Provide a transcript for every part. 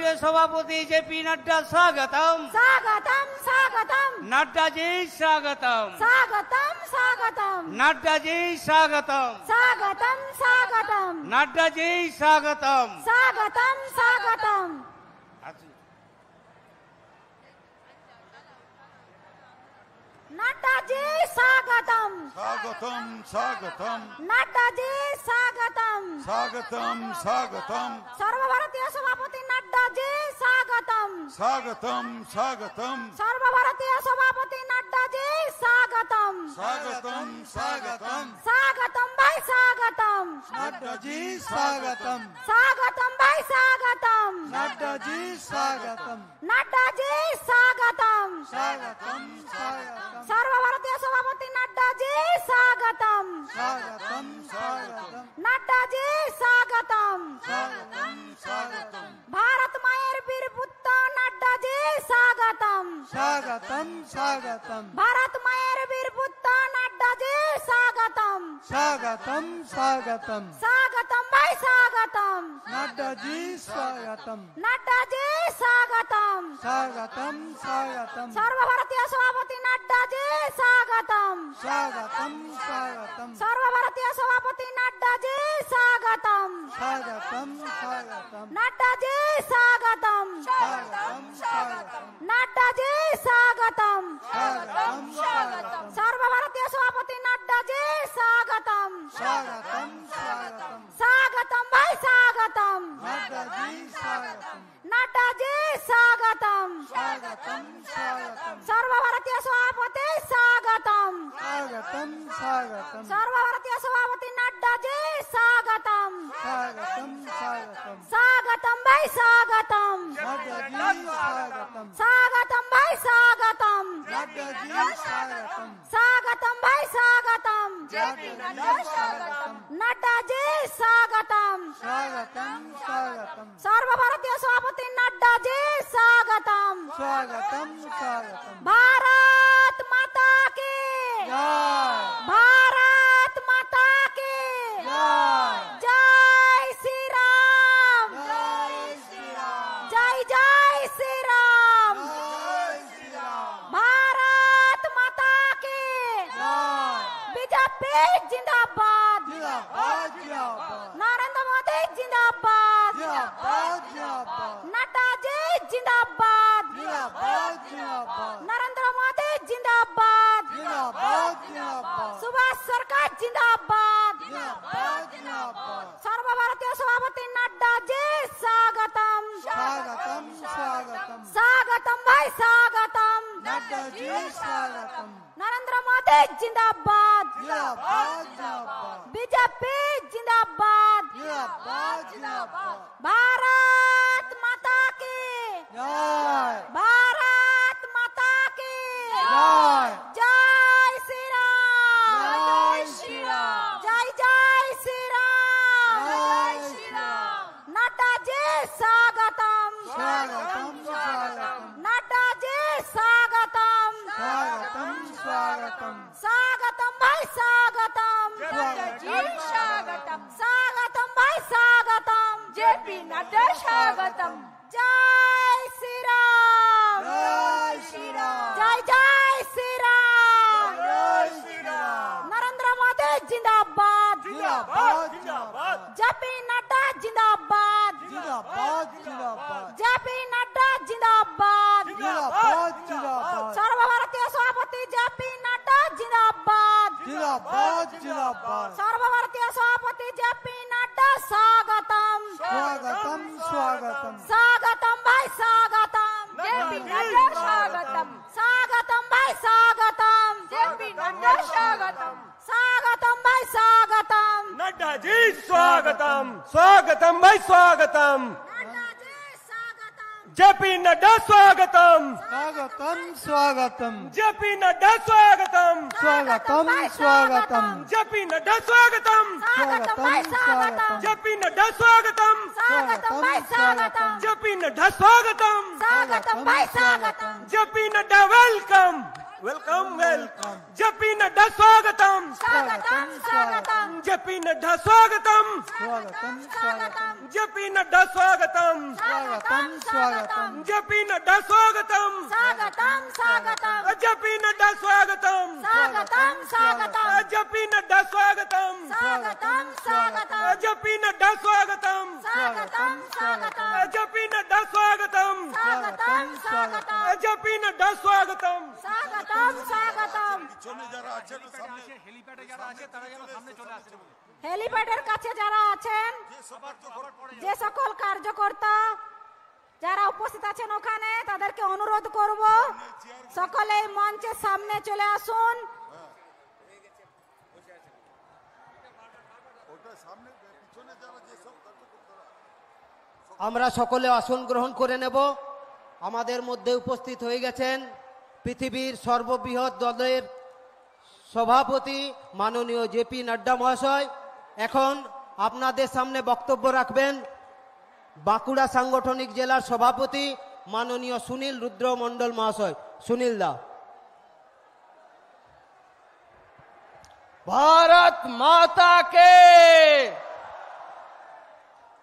प्रदेश सभापति जेपी नड्डा स्वागतम स्वागतम स्वागतम नड्डा जी स्वागतम स्वागतम स्वागतम नड्डा जी स्वागतम स्वागतम स्वागतम नड्डा जी स्वागतम स्वागतम स्वागतम नड्डा जी स्वागतम स्वागतम स्वागतम नड्डा जी स्वागतम स्वागतम स्वागतम सर्व भारतीय सभापति नड्डा जी स्वागतम स्वागतम स्वागतम सर्व भारतीय सभापति नड्डा जी स्वागतम स्वागतम स्वागतम स्वागतम भाई स्वागतम नड्डा जी स्वागतम स्वागतम भाई स्वागतम नड्डा जी स्वागतम नड्डा जी स्वागतम स्वागतम स्वागतम सर्व भारतीय सभापति नड्डा जी स्वागतम स्वागतम स्वागतम नड्डा जी स्वागतम स्वागतम स्वागतम भारत मायर वीर पुत्र नड्डा जी स्वागतम स्वागतम स्वागतम भारत मायर वीर पुत्र नड्डा जी स्वागतम स्वागतम स्वागतम स्वागतम भाई स्वागतम नड्डा जी स्वागतम नड्डा जी स्वागतम स्वागतम स्वागतम सर्व भारतीय सभापति नड्डा जी स्वागतम स्वागतम स्वागतम सर्व भारतीय सभापति नड्डा जी स्वागतम स्वागतम स्वागतम नड्डा जी स्वागतम स्वागतम स्वागतम नड्डा जी स्वागतम स्वागतम स्वागतम सर्व भारतीय सभापति नड्डा जी स्वागतम स्वागतम स्वागतम स्वागतम भाई स्वागतम नड्डा जी स्वागतम नड्डा जी स्वागतम स्वागतम स्वागतम सर्व भारतीय सभापति स्वागतम स्वागतम स्वागतम सर्व भारतीय सभापति नड्डा जी स्वागतम स्वागतम स्वागतम स्वागतम भाई स्वागतम नड्डा जी स्वागतम स्वागतम भाई स्वागतम नड्डा जी स्वागतम स्वागतम भाई स्वागतम नड्डा जी स्वागतम स्वागतम स्वागतम सर्व भारतीय सभापति नड्डा जी स्वागतम स्वागतम स्वागतम भारत माता की जय भारत माता की जय जय श्री राम जय श्री राम जय जय श्री राम जय श्री राम भारत माता की जय बीजेपी जिंदाबाद जिंदाबाद जिंदाबाद नरेंद्र मोदी जिंदाबाद जिंदाबाद जिंदाबाद नड्डा जी जिंदाबाद जिंदाबाद जिंदाबाद नरेंद्र मोदी जिंदाबाद जिंदाबाद जिंदाबाद सुभाष सरकार जिंदाबाद जिंदाबाद जिंदाबाद सर्व भारतीय सभापति नड्डा जी स्वागतम स्वागतम स्वागतम स्वागतम भाई स्वागतम नड्डा जी स्वागतम नरेंद्र मोदी जिंदाबाद जिंदाबाद जिंदाबाद बीजेपी जिंदाबाद जिंदाबाद जिंदाबाद भारत माता की जय भारत माता की जय जय श्री राम जय श्री राम जय जय श्री राम जय श्री राम नड्डा जी स्वागतम स्वागतम स्वागतम नड्डा जी स्वागतम स्वागतम स्वागतम स्वागतम भाई स्वागतम स्वागतम स्वागतम भाई स्वागतम जेपी नड्डा स्वागतम जय श्री राम जय श्री राम जय जय श्री राम जय श्री राम नरेंद्र मोदी जिंदाबाद जिंदाबाद जिंदाबाद जेपी नड्डा जिंदाबाद जिंदाबाद जिंदाबाद जेपी नड्डा जिंदाबाद जिंदाबाद जिंदाबाद सर्व भारतीय सभापति जेपी नड्डा जिंदाबाद जिंदाबाद जिंदाबाद सर्व भारतीय सभापति जेपी नड्डा स्वागतम स्वागतम स्वागतम स्वागतम भाई स्वागतम जेपी नड्डा स्वागतम स्वागतम भाई स्वागतम जेपी नड्डा स्वागतम स्वागतम भाई स्वागतम नड्डा जी स्वागतम स्वागतम भाई स्वागतम नड्डा जी स्वागतम जेपी नड्डा स्वागतम स्वागतम स्वागतम जेपी नड्डा स्वागतम स्वागतम स्वागतम जेपी नड्डा स्वागतम स्वागतम भाई स्वागतम जेपी नड्डा स्वागतम स्वागतम भाई स्वागतम जेपी नड्डा स्वागतम स्वागतम भाई स्वागतम JP Nadda welcome welcome welcome JP Nadda स्वागतम स्वागतम स्वागतम जेपी नड्डा स्वागतम स्वागतम स्वागतम जेपी नड्डा स्वागतम स्वागतम स्वागतम जेपी नड्डा स्वागतम स्वागतम स्वागतम जेपी नड्डा स्वागतम स्वागतम स्वागतम जेपी नड्डा स्वागतम स्वागतम स्वागतम जेपी नड्डा स्वागतम स्वागतम स्वागतम जेपी नड्डा स्वागतम स्वागतम स्वागतम जेपी नड्डा स्वागतम स्वागतम स्वागतम হেলিপ্যাডের কাছে যারা আছেন যে সকল কার্যকর্তা যারা উপস্থিত আছেন ওখানে তাদেরকে অনুরোধ করব সকলে মঞ্চের সামনে চলে আসুন। আমরা সকলে আসন গ্রহণ করে নেব। আমাদের মধ্যে উপস্থিত হয়ে গেছেন পৃথিবীর সর্ববৃহৎ দলের সভাপতি মাননীয় জেপি নাড্ডা মহাশয়। এখন আপনাদের সামনে বক্তব্য রাখবেন বাঁকুড়া সাংগঠনিক জেলার সভাপতি মাননীয় সুনীল রুদ্র মণ্ডল মহাশয়। সুনীল দা। ভারত মাতা কে।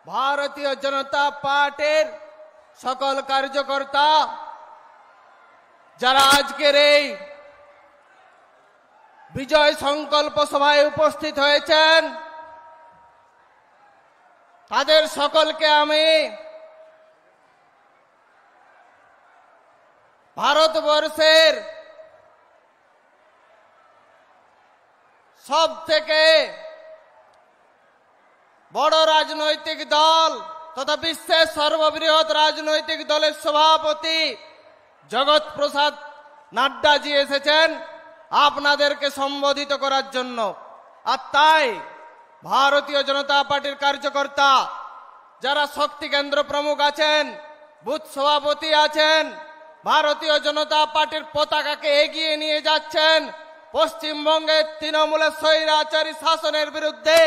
ভারতীয় জনতা পার্টির সকল কার্যকর্তা যারা আজকের এই বিজয় সংকল্প সভায় উপস্থিত হয়েছেন তাদের সকলকে আমি ভারতবর্ষের সব থেকে বড় রাজনৈতিক দল তথা বিশ্বের সর্ববৃহৎ রাজনৈতিক দলের সভাপতি জগৎ প্রসাদ নাড্ডাজি এসেছেন আপনাদেরকে সম্বোধিত করার জন্য। আর তাই ভারতীয় জনতা পার্টির কার্যকর্তা যারা শক্তি কেন্দ্র প্রমুখ আছেন, বুথ সভাপতি আছেন, ভারতীয় জনতা পার্টির পতাকাকে এগিয়ে নিয়ে যাচ্ছেন পশ্চিমবঙ্গের তৃণমূলের স্বৈরাচারী শাসনের বিরুদ্ধে,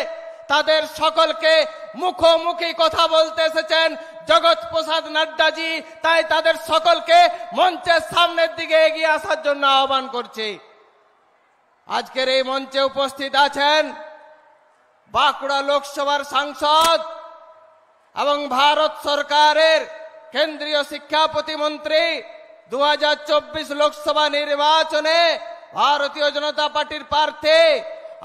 তাদের সকলকে মুখোমুখি কথা বলতে এসেছেন জগৎ প্রসাদ নাড্ডাজি। তাই তাদের সকলকে মঞ্চের সামনের দিকে এগিয়ে আসার জন্য আহ্বান করছি। আজকের এই মঞ্চে উপস্থিত আছেন বাঁকুড়া লোকসভার সাংসদ এবং ভারত সরকারের কেন্দ্রীয় শিক্ষা প্রতিমন্ত্রী। 2024 লোকসভা নির্বাচনে ভারতীয় জনতা পার্টির প্রার্থী,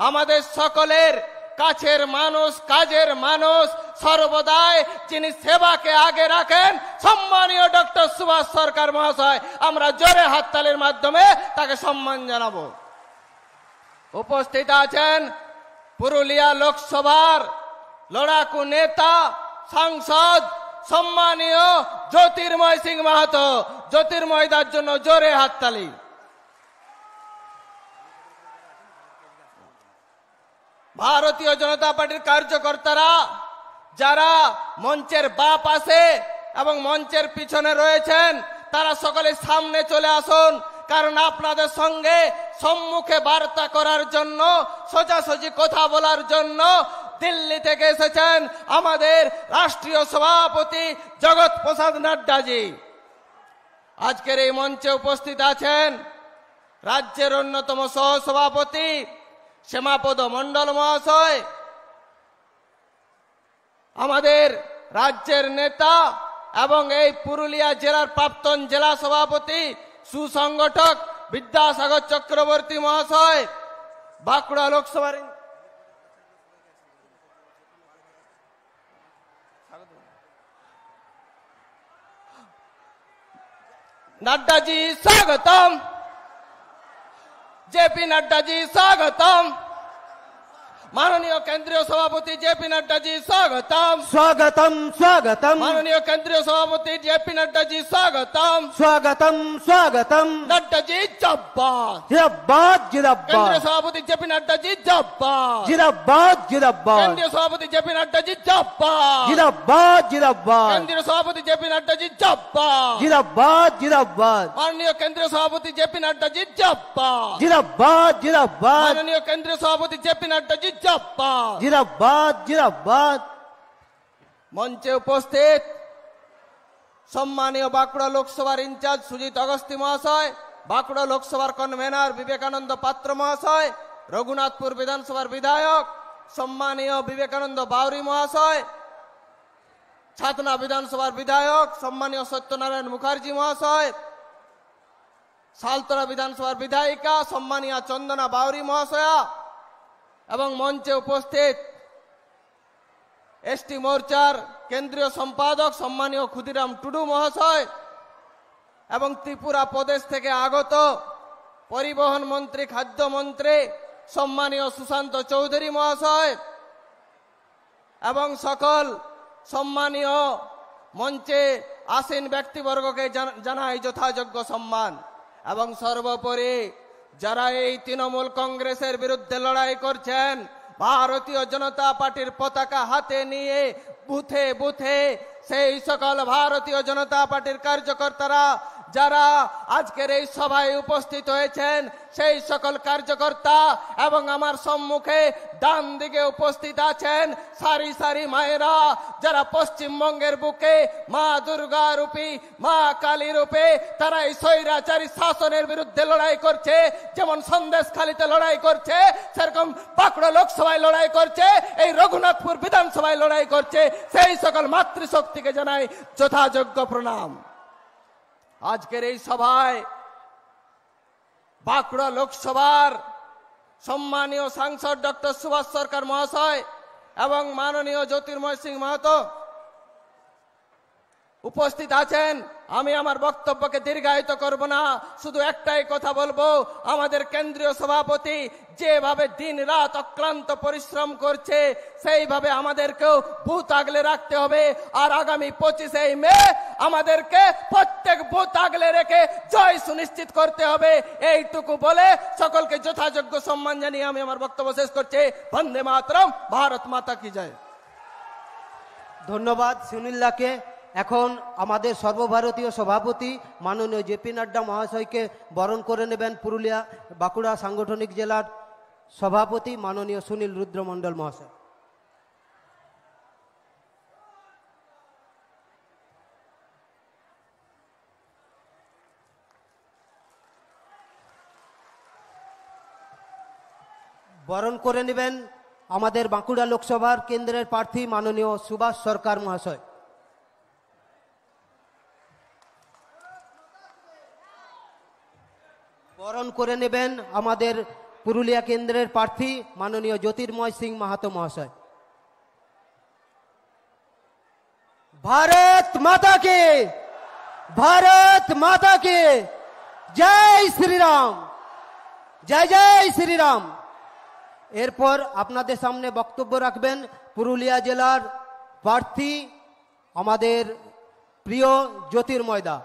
আমাদের সকলের কাছের মানুষ, কাজের মানুষ, সর্বদাই যিনি সেবাকে আগে রাখেন, সম্মানীয় ডক্টর সুভাষ সরকার মহাশয়। আমরা জোরে হাততালির মাধ্যমে তাকে সম্মান জানাবো। উপস্থিত আছেন পুরুলিয়া লোকসভার লড়াকু নেতা, সাংসদ সম্মানীয় জ্যোতির্ময় সিং মাহাতো। জ্যোতির্ময়দার জন্য জোরে হাততালি। ভারতীয় জনতা পার্টির কার্যকর্তারা যারা মঞ্চের বাঁ পাশে এবং মঞ্চের পিছনে রয়েছেন তারা সকলে সামনে চলে আসুন, কারণ আপনাদের সঙ্গে সম্মুখে বার্তা করার জন্য, সোজাসুজি কথা বলার জন্য দিল্লি থেকে এসেছেন আমাদের রাষ্ট্রীয় সভাপতি জগৎ প্রসাদ নাড্ডাজি। আজকের এই মঞ্চে উপস্থিত আছেন রাজ্যের অন্যতম সহসভাপতি শ্যামাপদ মণ্ডল মহাশয়, আমাদের রাজ্যের নেতা এবং এই পুরুলিয়া জেলার প্রাক্তন জেলা সভাপতি সুসংগঠক বিদ্যাসাগর চক্রবর্তী মহাশয়, বাঁকুড়া লোকসভার नड्डा जी स्वागतम, जेपी नड्डा जी स्वागतम, माननीय केंद्रीय सभापति जेपी नड्डा जी स्वागतम। स्वागतम स्वागतम माननीय केंद्रीय सभापति जेपी नड्डा जी स्वागतम। स्वागतम स्वागतम। नड्डा जी जिंदाबाद। जिंदाबाद जिंदाबाद। केंद्रीय सभापति जेपी नड्डा जी जिंदाबाद। जिंदाबाद जिंदाबाद। केंद्रीय सभापति जेपी नड्डा जी जिंदाबाद। जिंदाबाद जिंदाबाद। केंद्रीय सभापति जेपी नड्डा जी जिंदाबाद। जिंदाबाद जिंदाबाद। माननीय केंद्रीय सभापति जेपी नड्डा जी जिंदाबाद। जिंदाबाद जिंदाबाद। माननीय केंद्रीय सभापति जेपी नड्डा जी जिंदाबाद। जिंदाबाद जिंदाबाद। मंचे उपस्थित सम्मानीय बांकुड़ा लोकसभा इंचार्ज सुजीत अगस्ती महाशय, बांकुड़ा लोकसभा कन्वेनर विवेकानंद पात्र महाशय, रघुनाथपुर विधानसभा विधायक সম্মানীয় বিবেকানন্দ বাউরি মহাশয়, ছাতনা বিধানসভার বিধায়ক সম্মানীয় সত্যনারায়ণ মুখার্জি মহাশয়, সালতরা বিধানসভার বিধায়িকা সম্মানীয় চন্দনা বাউরি মহাশয়া এবং মঞ্চে উপস্থিত এসটি মোর্চার কেন্দ্রীয় সম্পাদক সম্মানীয় ক্ষুদিরাম টুডু মহাশয় এবং ত্রিপুরা প্রদেশ থেকে আগত পরিবহন মন্ত্রী খাদ্যমন্ত্রী সম্মানীয় সুশান্ত চৌধুরী মহাশয় এবং সকল সম্মানীয় মঞ্চে আসীন ব্যক্তিবর্গকে জানাই যথাযোগ্য সম্মান। এবং সর্বোপরি যারা এই তৃণমূল কংগ্রেসের বিরুদ্ধে লড়াই করছেন, ভারতীয় জনতা পার্টির পতাকা হাতে নিয়ে বুথে বুথে সেই সকল ভারতীয় জনতা পার্টির কার্যকর্তারা যারা আজকের এই সভায় উপস্থিত হয়েছেন, সেই সকল কার্যকর্তা এবং আমার সম্মুখে ডান দিকে উপস্থিত আছেন সারি সারি মায়েরা, যারা পশ্চিমবঙ্গের বুকে মা দুর্গা রূপী, মা কালী রূপে তারা এই স্বৈরাচারী শাসনের বিরুদ্ধে লড়াই করছে। যেমন সন্দেশখালীতে লড়াই করছে, সেরকম বাঁকুড়া লোকসভায় লড়াই করছে, এই রঘুনাথপুর বিধানসভায় লড়াই করছে। সেই সকল মাতৃশক্তিকে জানাই যথাযোগ্য প্রণাম। আজকের এই সভায় বাঁকুড়া লোকসভার সম্মানীয় সাংসদ ডক্টর সুভাষ সরকার মহাশয় এবং মাননীয় জ্যোতির্ময় সিং মাহাতো উপস্থিত আছেন। আমি আমার বক্তব্যকে দীর্ঘায়িত করব না, শুধু একটাই কথা বলবো, আমাদের কেন্দ্রীয় সভাপতি যেভাবে দিন রাত অক্লান্ত পরিশ্রম করছে, সেইভাবে আমাদেরকেও বুথ আগলে রাখতে হবে। আর আগামী 25শে মে আমাদেরকে প্রত্যেক বুথ আগলে রেখে জয় সুনিশ্চিত করতে হবে। এইটুকু বলে সকলকে যথাযোগ্য সম্মান জানিয়ে আমি আমার বক্তব্য শেষ করছি। বন্দে মাতরম, ভারত মাতা কি জয়। ধন্যবাদ সুনীলদাকে। এখন আমাদের সর্বভারতীয় সভাপতি মাননীয় জেপি নাড্ডা মহাশয়কে বরণ করে নেবেন পুরুলিয়া বাঁকুড়া সাংগঠনিক জেলার সভাপতি মাননীয় সুনীল রুদ্র মণ্ডল মহাশয়। বরণ করে নেবেন আমাদের বাঁকুড়া লোকসভার কেন্দ্রের প্রার্থী মাননীয় সুভাষ সরকার মহাশয়। বরণ করে নেবেন আমাদের পুরুলিয়া কেন্দ্রের প্রার্থী মাননীয় জ্যোতির্ময় সিং মাহাতো মহাশয়। ভারত মাতা কে, ভারত মাতা কে জয় শ্রীরাম, জয় জয় শ্রীরাম। এরপর আপনাদের সামনে বক্তব্য রাখবেন পুরুলিয়া জেলার প্রার্থী আমাদের প্রিয় জ্যোতির্ময় দা।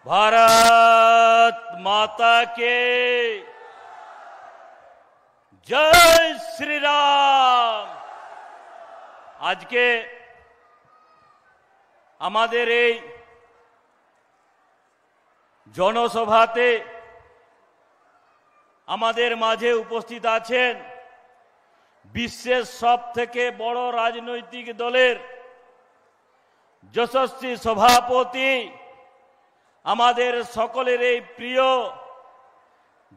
भारत माता के जय श्री राम। आज के আমাদের এই জনসভাতে আমাদের মাঝে উপস্থিত আছেন বিশ্বের সবথেকে বড় রাজনৈতিক দলের যশস্বী সভাপতি আমাদের সকলের এই প্রিয়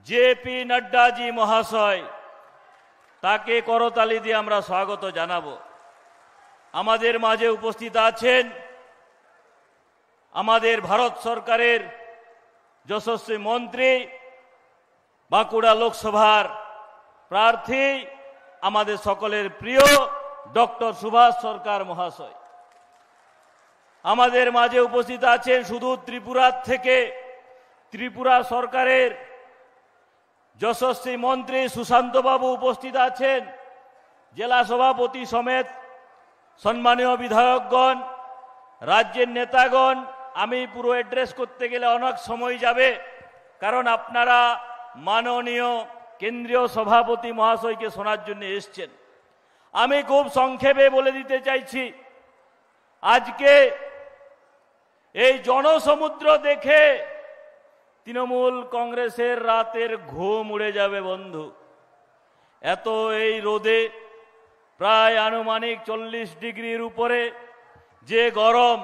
জেপি নাড্ডাজি মহাশয়, তাকে করতালি দিয়ে আমরা স্বাগত জানাবো। আমাদের মাঝে উপস্থিত আছেন আমাদের ভারত সরকারের যশস্বী মন্ত্রী, বাঁকুড়া লোকসভার প্রার্থী আমাদের সকলের প্রিয় ডক্টর সুভাষ সরকার মহাশয়। আমাদের মাঝে উপস্থিত আছেন শুধু ত্রিপুরা থেকে ত্রিপুরা সরকারের যশস্বী মন্ত্রী সুশান্ত বাবু উপস্থিত আছেন, জেলা সভাপতি সমেত সম্মানীয় বিধায়কগণ, রাজ্যের নেতাগণ। আমি পুরো অ্যাড্রেস করতে গেলে অনেক সময় যাবে, কারণ আপনারা মাননীয় কেন্দ্রীয় সভাপতি মহাশয়কে শোনার জন্য এসছেন। আমি খুব সংক্ষেপে বলে দিতে চাইছি, আজকে এই জনসমুদ্র দেখে তৃণমূল কংগ্রেসের রাতের ঘুম উড়ে যাবে বন্ধু। এত এই রোদে, প্রায় আনুমানিক 40 ডিগ্রির উপরে যে গরম,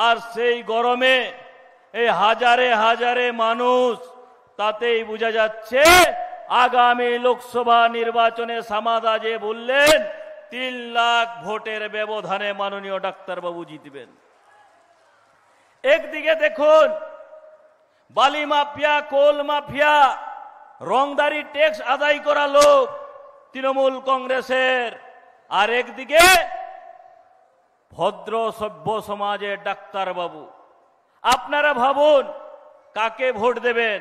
আর সেই গরমে এই হাজারে হাজারে মানুষ, তাতেই বোঝা যাচ্ছে আগামী লোকসভা নির্বাচনে সামাদা যে বললেন 3 লাখ ভোটের ব্যবধানে মাননীয় ডাক্তারবাবু জিতবেন। একদিকে দেখুন বালি মাফিয়া, কোল মাফিয়া, রংদারি ট্যাক্স আদায় করা লোক তৃণমূল কংগ্রেসের, আর একদিকে ভদ্র সভ্য সমাজের ডাক্তারবাবু। আপনারা ভাবুন কাকে ভোট দেবেন,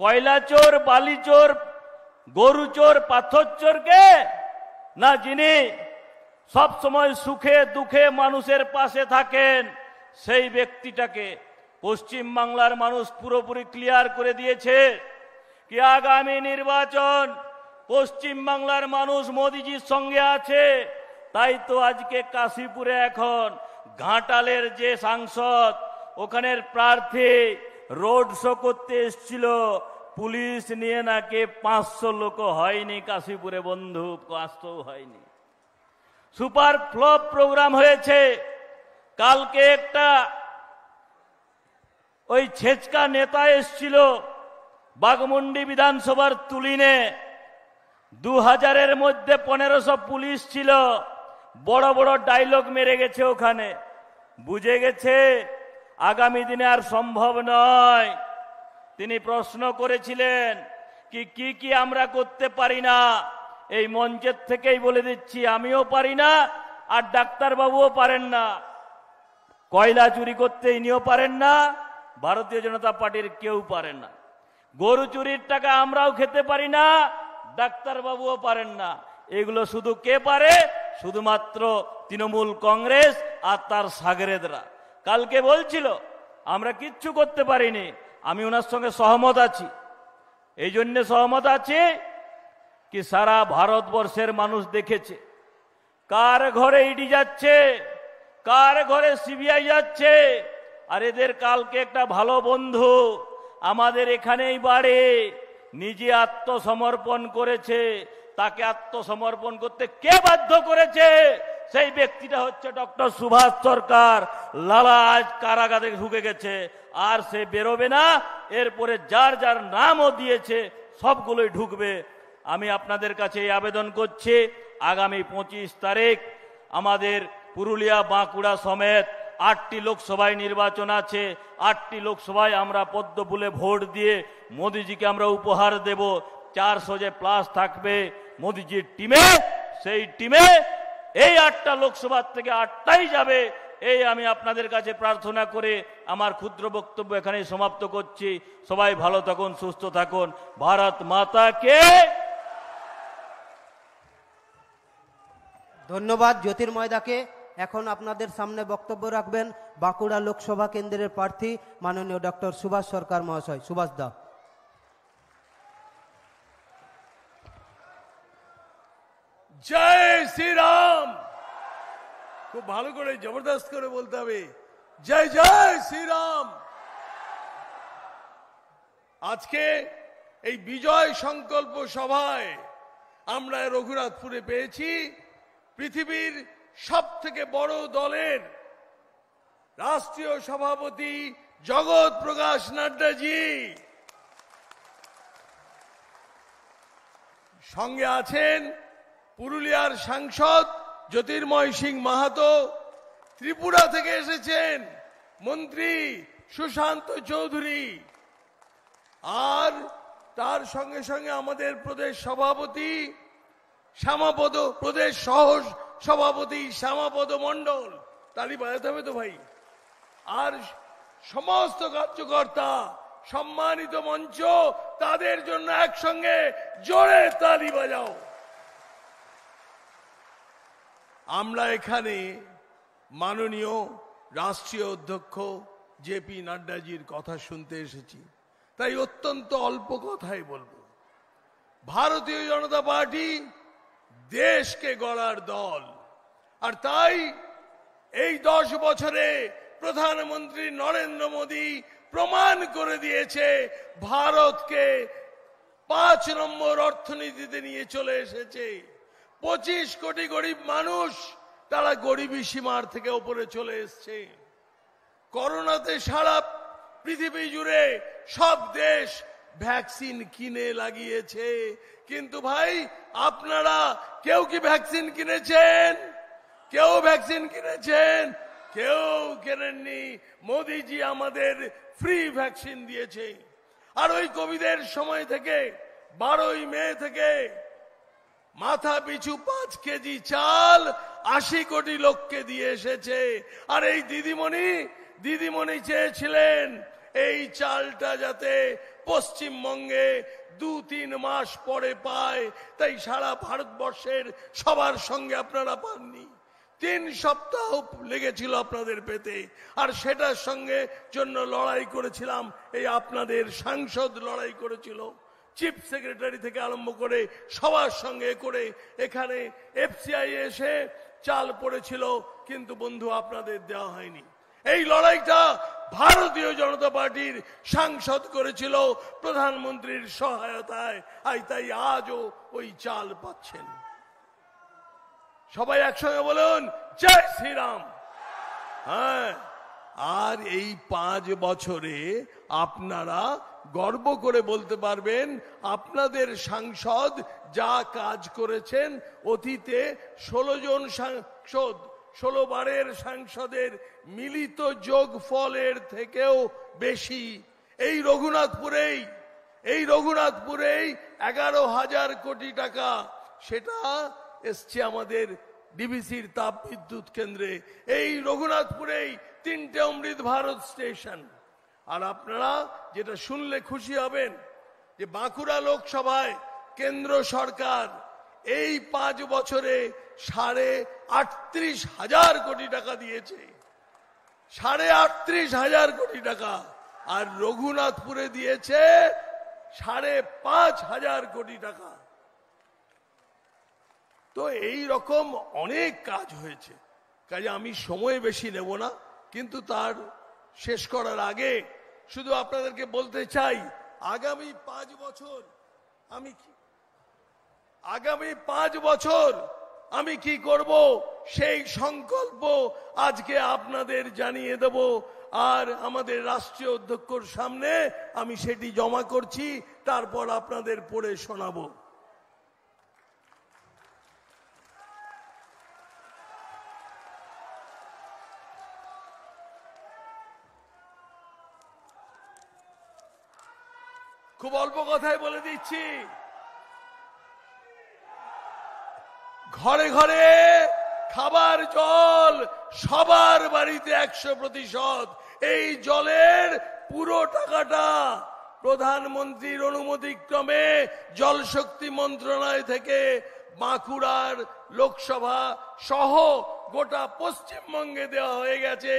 কয়লা চোর, বালি চোর, গরু চোর, পাথর চোরকে, না যিনি সব সময় সুখে দুঃখে মানুষের পাশে থাকেন সেই ব্যক্তিটাকে? পশ্চিম বাংলার মানুষ পুরোপুরি ক্লিয়ার করে দিয়েছে কি আগামী নির্বাচন পশ্চিম বাংলার মানুষ মোদিজির সঙ্গে আছে। তাই তো আজকে কাশীপুরে এখন ঘাটালের যে সাংসদ, ওখানের প্রার্থী রোড শো করতে এসেছিল, পুলিশ নিয়ে নাকি 500 লোক হয়নি কাশীপুরে, বন্ধু আসতেও হয়নি। সুপার ফ্লপ প্রোগ্রাম হয়েছে। কালকে একটা ওই ছেচকা নেতা এসছিল বাগমুন্ডি বিধানসভার তুলিনে, 2000-এর মধ্যে 1500 পুলিশ ছিল, বড় বড় ডায়লগ মেরে গেছে ওখানে। বুঝে গেছে আগামী দিনে আর সম্ভব নয়। তিনি প্রশ্ন করেছিলেন কি কি আমরা করতে পারি না। এই মঞ্চের থেকেই বলে দিচ্ছি, আমিও পারি না আর ডাক্তারবাবুও পারেন না। কয়লা চুরি করতে ইনিও পারেন না, ভারতীয় জনতা পার্টির কেউ পারেন না। গরু চুরির টাকা আমরাও খেতে পারি না, ডাক্তারবাবুও পারেন না। এগুলো শুধু কে পারে? শুধুমাত্র তৃণমূল কংগ্রেস আর তার সাগরেদরা। কালকে বলছিল আমরা কিচ্ছু করতে পারিনি, আমি ওনার সঙ্গে সহমত আছি। এই জন্য সহমত আছি কি সারা ভারতবর্ষের মানুষ দেখেছে কার ঘরে ইডি যাচ্ছে, কার ঘরে সিবিআই যাচ্ছে। আর এদের কালকে একটা ভালো বন্ধু আমাদের এখানেই বাড়ে, নিজে আত্মসমর্পণ করেছে। তাকে আত্মসমর্পণ করতে কে বাধ্য করেছে? সেই ব্যক্তিটা হচ্ছে ডক্টর সুভাষ সরকার। লালা আজ কারাগারে ঢুকে গেছে, আর সে বেরোবে না। এরপরে যার যার নামও দিয়েছে সবগুলোই ঢুকবে। আমি আপনাদের কাছে এই আবেদন করছি, আগামী 25 তারিখ আমাদের পুরুলিয়া, বাঁকুড়া সমেত 8টি লোকসভায় নির্বাচন আছে। 8টি লোকসভায় আমরা পদ্ম ফুলে ভোট দিয়ে মোদিজিকে আমরা উপহার দেব। 400 যে প্লাস থাকবে মোদিজির টিমে, সেই টিমে এই 8টা লোকসভার থেকে 8টাই যাবে। এই আমি আপনাদের কাছে প্রার্থনা করে আমার ক্ষুদ্র বক্তব্য এখানেই সমাপ্ত করছি। সবাই ভালো থাকুন, সুস্থ থাকুন। ভারত মাতাকে ধন্যবাদ জ্যোতির্ময়দাকে। এখন আপনাদের সামনে বক্তব্য রাখবেন বাঁকুড়া লোকসভা কেন্দ্রের প্রার্থী মাননীয় ডক্টর সুভাষ সরকার মহাশয়। সুভাষ দা। জয় শ্রীরাম। খুব ভালো করে জবরদস্ত করে বলতে হবে, জয় জয় শ্রীরাম। আজকে এই বিজয় সংকল্প সভায় আমরা রঘুনাথপুরে পেয়েছি পৃথিবীর সব থেকে বড় দলের রাষ্ট্রীয় সভাপতি জগৎ প্রকাশ নাড্ডাজি, সঙ্গে আছেন পুরুলিয়ার সাংসদ জ্যোতির্ময় সিং মাহাতো, ত্রিপুরা থেকে এসেছেন মন্ত্রী সুশান্ত চৌধুরী, আর তার সঙ্গে সঙ্গে আমাদের প্রদেশ সভাপতি শ্যামাপদ, প্রদেশ সহ সভাপতি শ্যামাপদ মণ্ডল, তালি বাজাতে হবে তো ভাই, আর সমস্ত কার্যকর্তা, সম্মানিত মঞ্চ, তাদের জন্য একসঙ্গে জোরে তালি বাজাও। আমরা এখানে মাননীয় রাষ্ট্রীয় অধ্যক্ষ জেপি নাড্ডাজির কথা শুনতে এসেছি, তাই অত্যন্ত অল্প কথাই বলবো। ভারতীয় জনতা পার্টি দেশকে গড়ার দল, আর তাই এই 10 বছরে প্রধানমন্ত্রী নরেন্দ্র মোদী প্রমাণ করে দিয়েছে ভারতকে 5 নম্বর অর্থনীতিতে নিয়ে চলে এসেছে। 25 কোটি গরিব মানুষ, তারা গরিবী সীমার থেকে উপরে চলে এসছে। করোনাতে সারা পৃথিবী জুড়ে সব দেশ ভ্যাকসিন কিনে লাগিয়েছে, কিন্তু ভাই আপনারা কেউ কি ভ্যাকসিন কিনেছেন? কেউ ভ্যাকসিন কিনেছেন? কেউ কেনেননি। মোদিজি আমাদের ফ্রি ভ্যাকসিন দিয়েছে। আর ওই কোভিডের সময় থেকে 12ই মে থেকে মাথা পিছু 5 কেজি চাল 80 কোটি লোককে দিয়ে এসেছে। আর এই দিদিমণি চেয়েছিলেন এই চালটা যাতে পশ্চিমবঙ্গে 2-3 মাস পরে পায়, তাই সারা ভারতবর্ষের সবার সঙ্গে আপনারা পাননি। 3 সপ্তাহ লেগেছিল আপনাদের পেতে, আর সেটার সঙ্গে জন্য লড়াই করেছিলাম এই আপনাদের সাংসদ, লড়াই করেছিল চিফ সেক্রেটারি থেকে আরম্ভ করে সবার সঙ্গে করে এখানে এফসিআই এসে চাল পড়েছিল, কিন্তু বন্ধু আপনাদের দেওয়া হয়নি। এই লড়াইটা ভারতীয় জনতা পার্টির সাংসদ করেছিল প্রধানমন্ত্রীর সহায়তায়, তাই আজও ওই চাল পাচ্ছেন। সবাই একসঙ্গে বলুন জয় শ্রীরাম। হ্যাঁ, আর এই 5 বছরে আপনারা গর্ব করে বলতে পারবেন আপনাদের সাংসদ যা কাজ করেছেন। অতীতে 16 জন সাংসদ, 16 বারের সাংসদের মিলিত যোগফলের থেকেও বেশি এই রঘুনাথপুরেই 11,000 কোটি টাকা সেটা এসছে আমাদের ডিভিসির তাপ বিদ্যুৎ কেন্দ্রে। এই রঘুনাথপুরেই 3টে অমৃত ভারত স্টেশন। আর আপনারা যেটা শুনলে খুশি হবেন যে বাঁকুড়া লোকসভায় কেন্দ্র সরকার এই 5 বছরে 38,500 কোটি টাকা দিয়েছে, 38,500 কোটি টাকা। আর রঘুনাথপুরে দিয়েছে 5,500 কোটি টাকা। তো এই রকম অনেক কাজ হয়েছে, কাজে আমি সময় বেশি নেব না, কিন্তু তার শেষ করার আগে শুধু আপনাদেরকে বলতে চাই আগামী 5 বছর আমি কি করব সেই সংকল্প আজকে আপনাদের জানিয়ে দেব। আর আমাদের রাষ্ট্রীয় অধ্যক্ষর সামনে আমি সেটি জমা করছি, তারপর আপনাদের পড়ে শোনাবো। খুব অল্প কথায় বলে দিচ্ছি, ঘরে ঘরে খাবার জল সবার বাড়িতে 100%। এই জলের পুরো টাকাটা প্রধানমন্ত্রীর অনুমতিক্রমে জল শক্তি মন্ত্রণালয় থেকে বাঁকুড়ার লোকসভা সহ গোটা পশ্চিমবঙ্গে দেওয়া হয়ে গেছে।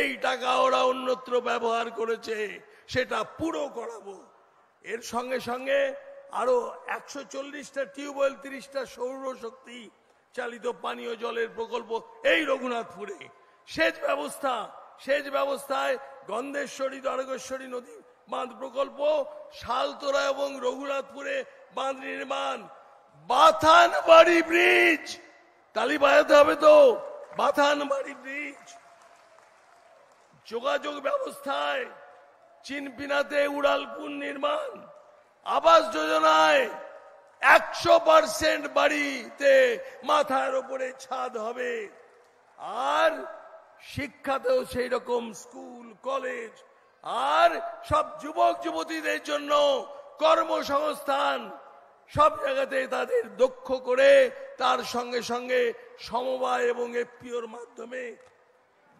এই টাকা ওরা অন্যত্র ব্যবহার করেছে, সেটা পুরো করাবো। এর সঙ্গে সঙ্গে আরো 140টা টিউবওয়েল, 30টা সৌরশক্তি চালিত পানীয় জলের প্রকল্প এই রঘুনাথপুরে। সেচ ব্যবস্থায় গন্ধেশ্বরী দ্বারকেশ্বরী নদী বাঁধ প্রকল্প, শালতোরা এবং রঘুনাথপুরে বাঁধ নির্মাণ, বাথানবাড়ি ব্রিজ, তালি বাজাতে হবে তো, বাথানবাড়ি ব্রিজ। যোগাযোগ ব্যবস্থায় চিনপিনাতে উড়ালপুল নির্মাণ, আবাস যোজনায় 100% বাড়িতে মাথার উপরে ছাদ হবে। আর শিক্ষাতেও সেই রকম স্কুল, কলেজ, আর সব যুবক যুবতীদের জন্য কর্মসংস্থান, সব জায়গাতে তাদের দক্ষ করে তার সঙ্গে সঙ্গে সমবায় এবং এফপিওর মাধ্যমে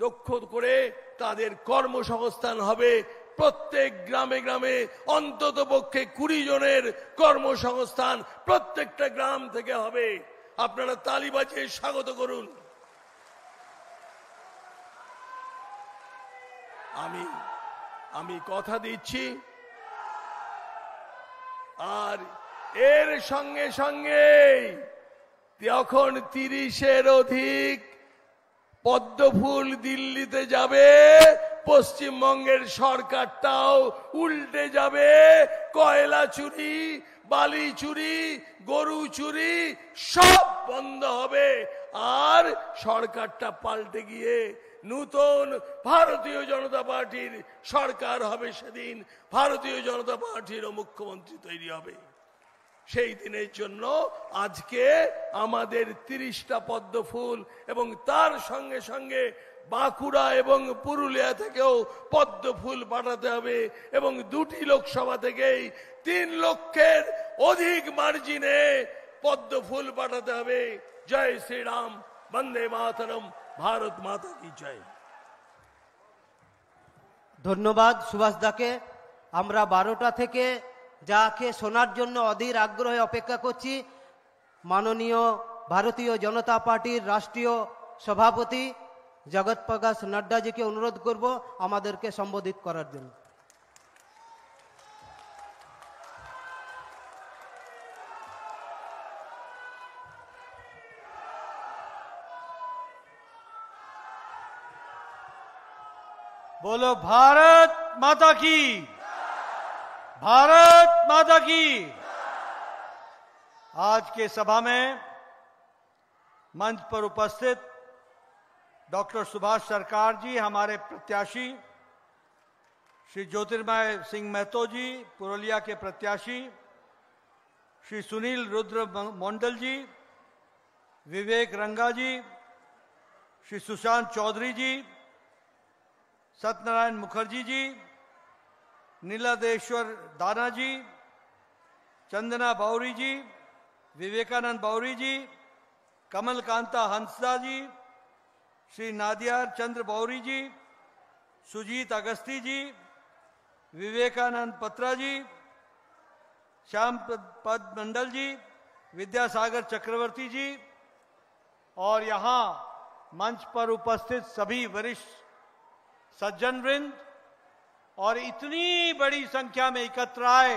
দক্ষ করে তাদের কর্মসংস্থান হবে। প্রত্যেক গ্রামে গ্রামে অন্তত পক্ষে 20 জনের কর্মসংস্থান প্রত্যেকটা গ্রাম থেকে হবে। আপনারা তালি বাজিয়ে স্বাগত করুন। আমি কথা দিচ্ছি, আর এর সঙ্গে সঙ্গে এখন 30-এর অধিক পদ্মফুল দিল্লিতে যাবে, পশ্চিমবঙ্গের সরকারটাও উল্টে যাবে। কয়লা চুরি, বালি চুরি, গরু চুরি সব বন্ধ হবে। আর সরকারটা পাল্টে গিয়ে নূতন ভারতীয় জনতা পার্টির সরকার হবে, সেদিন ভারতীয় জনতা পার্টিরও মুখ্যমন্ত্রী তৈরি হবে। সেই দিনের জন্য আজকে আমাদের 30টা পদ্ম ফুল এবং তার সঙ্গে সঙ্গে বাঁকুড়া এবং পুরুলিয়া থেকেও পদ্ম ফুল পাঠাতে হবে এবং 2টি লোকসভা থেকেই 3 লক্ষের অধিক মার্জিনে পদ্ম ফুল পাঠাতে হবে। জয় শ্রীরাম, বন্দে মাতরম, ভারত মাতা কি জয়। ধন্যবাদ সুভাষ দাকে। আমরা 12টা থেকে যাকে শোনার জন্য অধীর আগ্রহে অপেক্ষা করছি, মাননীয় ভারতীয় জনতা পার্টির রাষ্ট্রীয় সভাপতি জগৎ প্রকাশ নড্ডাজিকে অনুরোধ করব আমাদেরকে সম্বোধিত করার জন্য। बोलो भारत माता की, भारत माता की। आज के सभा में मंच पर उपस्थित डॉक्टर सुभाष सरकार जी, हमारे प्रत्याशी श्री ज्योतिर्मय सिंह महतो जी पुरुलिया के प्रत्याशी, श्री सुनील रुद्र मंडल जी, विवेक रंगा जी, श्री सुशांत चौधरी जी, सत्यनारायण मुखर्जी जी, नीलादेश्वर दाना जी, चंदना बाउरी जी, विवेकानंद बाउरी जी, कमल कांता हंसदा जी, श्री नादियार चंद्र बाउरी जी, सुजीत अगस्ती जी, विवेकानंद पत्रा जी, श्याम पद मंडल जी, विद्यासागर चक्रवर्ती जी और यहाँ मंच पर उपस्थित सभी वरिष्ठ सज्जन वृंद और इतनी बड़ी संख्या में एकत्र आए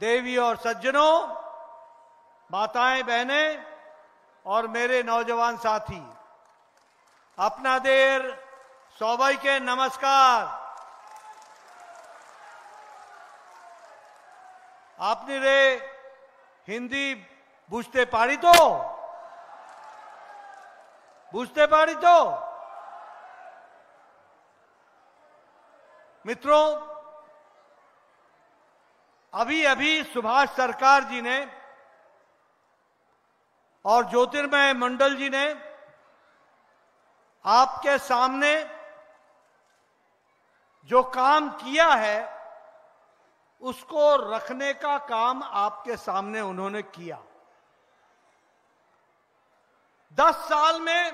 देवी और सज्जनों, माताएं, बहनें और मेरे नौजवान साथी, अपना देर सौभाई के नमस्कार। आपने रे हिंदी बुझते पारी तो मित्रों, अभी अभी सुभाष सरकार जी ने और ज्योतिर्मय मंडल जी ने आपके सामने जो काम किया है उसको रखने का काम आपके सामने उन्होंने किया। 10 साल में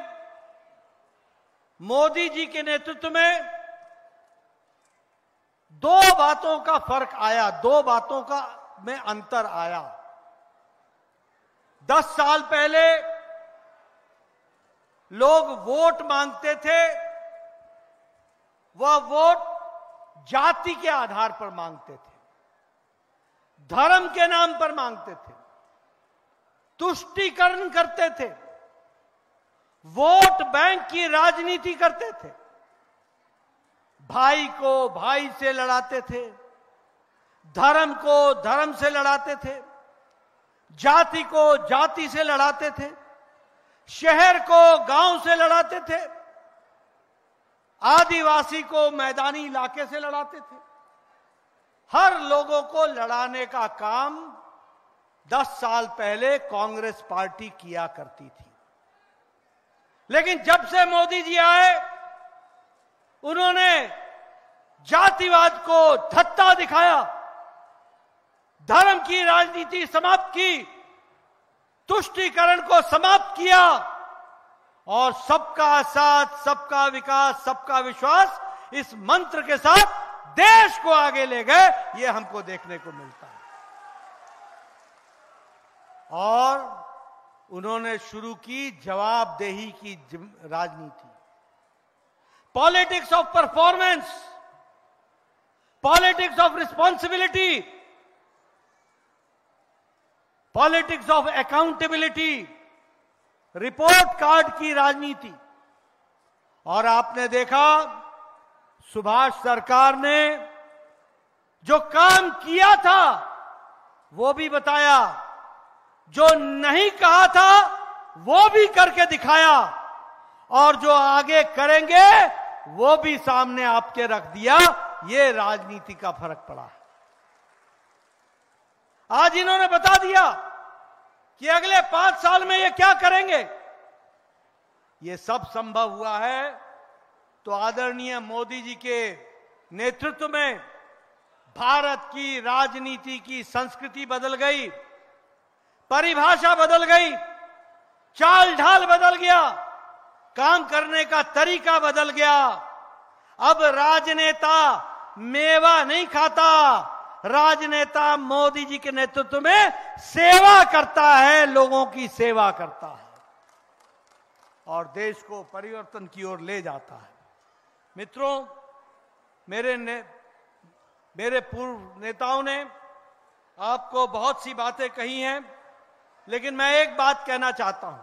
मोदी जी के नेतृत्व में 2 बातों का फर्क आया, 2 बातों का में अंतर आया। 10 साल पहले लोग वोट मांगते थे, वह वोट जाति के आधार पर मांगते थे, धर्म के नाम पर मांगते थे, तुष्टीकरण करते थे, वोट बैंक की राजनीति करते थे, भाई को भाई से लड़ाते थे, धर्म को धर्म से लड़ाते थे, जाति को जाति से लड़ाते थे, शहर को गांव से लड़ाते थे, आदिवासी को मैदानी इलाके से लड़ाते थे। हर लोगों को लड़ाने का काम 10 साल पहले कांग्रेस पार्टी किया करती थी। लेकिन जब से मोदी जी आए, उन्होंने जातिवाद को धत्ता दिखाया, धर्म की राजनीति समाप्त की, तुष्टीकरण को समाप्त किया और सबका साथ, सबका विकास, सबका विश्वास इस मंत्र के साथ देश को आगे ले गए। ये हमको देखने को मिलता है। और उन्होंने शुरू की जवाबदेही की राजनीति, politics of performance, politics of responsibility, politics of accountability, report card की राजनीति। और आपने देखा सुभाष सरकार ने जो काम किया था वो भी बताया, जो नहीं कहा था वो भी करके दिखाया। और जो आगे करेंगे वो भी सामने आपके रख दिया। ये राजनीति का फर्क पड़ा। आज इन्होंने बता दिया कि अगले 5 साल में ये क्या करेंगे। ये सब संभव हुआ है तो आदरणीय मोदी जी के नेतृत्व में भारत की राजनीति की संस्कृति बदल गई, परिभाषा बदल गई, चाल ढाल बदल गया, काम करने का तरीका बदल गया। अब राजनेता मेवा नहीं खाता, राजनेता मोदी जी के नेतृत्व में सेवा करता है, लोगों की सेवा करता है और देश को परिवर्तन की ओर ले जाता है। मित्रों, मेरे पूर्व नेताओं ने आपको बहुत सी बातें कही हैं, लेकिन मैं एक बात कहना चाहता हूं।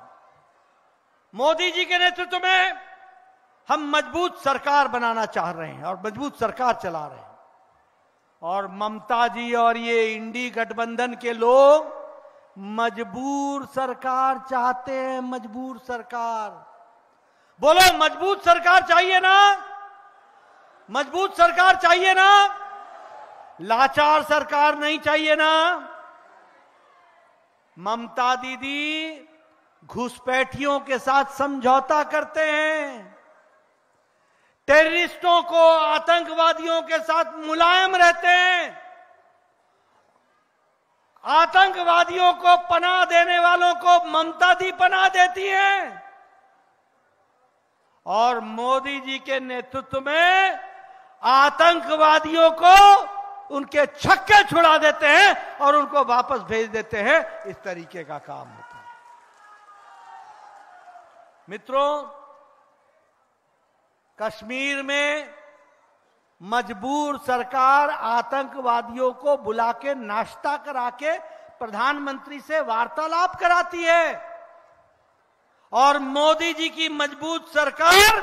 मोदी जी के नेतृत्व में हम मजबूत सरकार बनाना चाह रहे हैं और मजबूत सरकार चला रहे हैं। और ममता जी और ये इंडी गठबंधन के लोग मजबूर सरकार चाहते हैं। मजबूर सरकार, बोलो मजबूत सरकार चाहिए ना? मजबूत सरकार चाहिए ना? लाचार सरकार नहीं चाहिए ना? ममता दीदी घुसपैठियों के साथ समझौता करते हैं, टेररिस्टों को, आतंकवादियों के साथ मुलायम रहते हैं, आतंकवादियों को पनाह देने वालों को ममता दी पनाह देती है और मोदी जी के नेतृत्व में आतंकवादियों को उनके छक्के छुड़ा देते हैं और उनको वापस भेज देते हैं। इस तरीके का काम होता है। मित्रों, कश्मीर में मजबूर सरकार आतंकवादियों को बुला के नाश्ता करा के प्रधानमंत्री से वार्तालाप कराती है और मोदी जी की मजबूत सरकार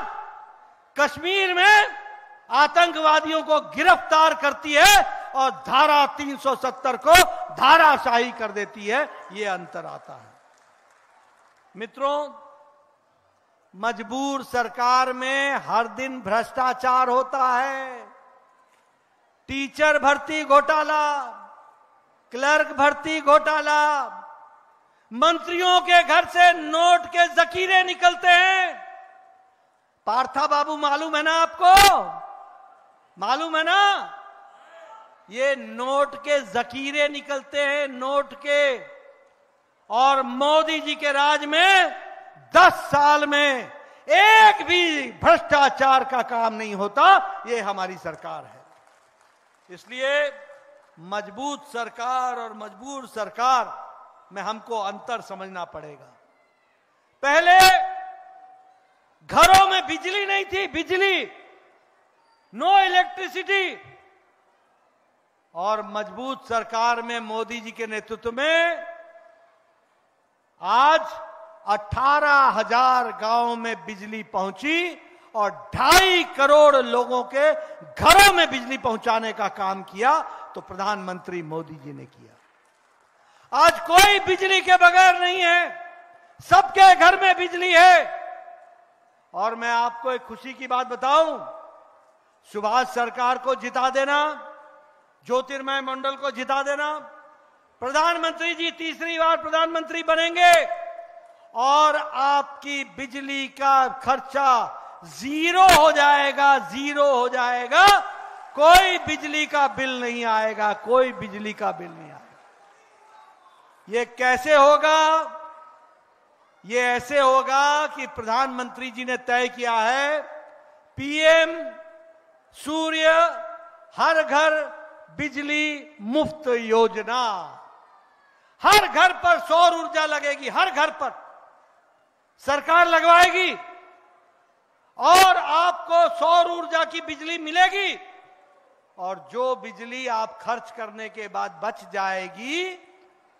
कश्मीर में आतंकवादियों को गिरफ्तार करती है और धारा 370 को धाराशाही कर देती है। यह अंतर आता है। मित्रों, मजबूर सरकार में हर दिन भ्रष्टाचार होता है। टीचर भर्ती घोटाला, क्लर्क भर्ती घोटाला, मंत्रियों के घर से नोट के जखीरे निकलते हैं। पार्था बाबू मालूम है ना आपको? मालूम है ना? ये नोट के जखीरे निकलते हैं, नोट के। और मोदी जी के राज में 10 साल में एक भी भ्रष्टाचार का काम नहीं होता। ये हमारी सरकार है। इसलिए मजबूत सरकार और मजबूर सरकार में हमको अंतर समझना पड़ेगा। पहले घरों में बिजली नहीं थी, बिजली, नो इलेक्ट्रिसिटी। और मजबूत सरकार में मोदी जी के नेतृत्व में आज 18,000 गांवों में बिजली पहुंची और 2.5 करोड़ लोगों के घरों में बिजली पहुंचाने का काम किया तो प्रधानमंत्री मोदी जी ने किया। आज कोई बिजली के बगैर नहीं है, सबके घर में बिजली है। और मैं आपको एक खुशी की बात बताऊं, सुभाष सरकार को जिता देना, ज्योतिर्मय मंडल को जिता देना, प्रधानमंत्री जी तीसरी बार प्रधानमंत्री बनेंगे और आपकी बिजली का खर्चा 0 हो जाएगा, 0 हो जाएगा। कोई बिजली का बिल नहीं आएगा, कोई बिजली का बिल नहीं आएगा। ये कैसे होगा? ये ऐसे होगा कि प्रधानमंत्री जी ने तय किया है, पीएम सूर्य हर घर बिजली मुफ्त योजना। हर घर पर सौर ऊर्जा लगेगी, हर घर पर सरकार लगवाएगी और आपको सौर ऊर्जा की बिजली मिलेगी। और जो बिजली आप खर्च करने के बाद बच जाएगी,